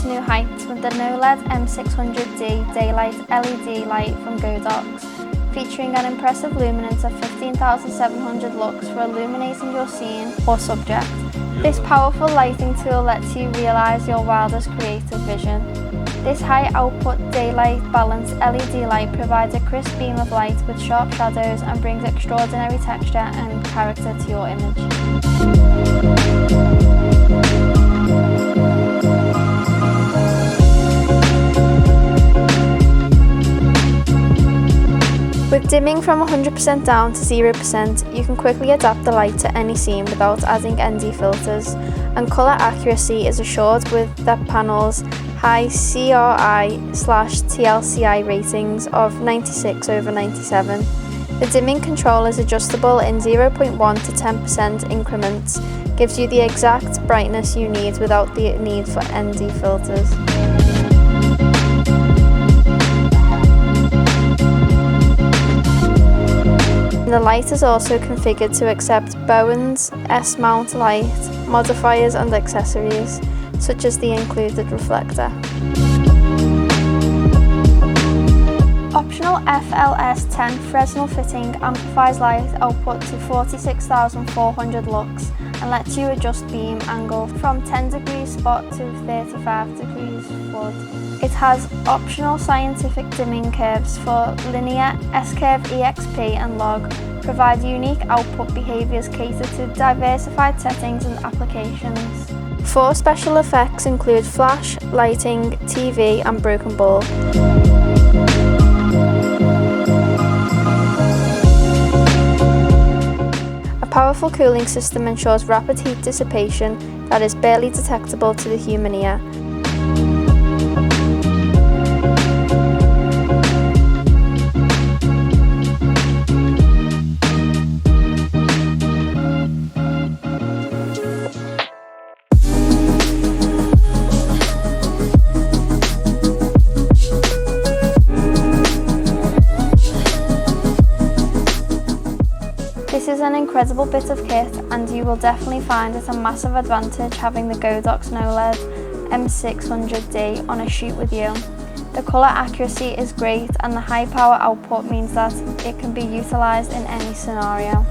to new heights with the Knowled M600D daylight LED light from Godox, featuring an impressive luminance of 15,700 lux for illuminating your scene or subject. This powerful lighting tool lets you realise your wildest creative vision. This high-output daylight balanced LED light provides a crisp beam of light with sharp shadows and brings extraordinary texture and character to your image. With dimming from 100% down to 0%, you can quickly adapt the light to any scene without adding ND filters, and colour accuracy is assured with the panel's high CRI/TLCI ratings of 96/97. The dimming control is adjustable in 0.1 to 10% increments, gives you the exact brightness you need without the need for ND filters. The light is also configured to accept Bowen's S-mount light, modifiers and accessories, such as the included reflector. Optional FLS10 Fresnel fitting amplifies light output to 46,400 lux and lets you adjust beam angle from 10 degrees spot to 35 degrees flood. It has optional scientific dimming curves for linear, S-curve, EXP and log, provide unique output behaviours cater to diversified settings and applications. 4 special effects include flash, lighting, TV and broken ball. A powerful cooling system ensures rapid heat dissipation that is barely detectable to the human ear. This is an incredible bit of kit and you will definitely find it a massive advantage having the Godox Knowled M600D on a shoot with you. The colour accuracy is great and the high power output means that it can be utilised in any scenario.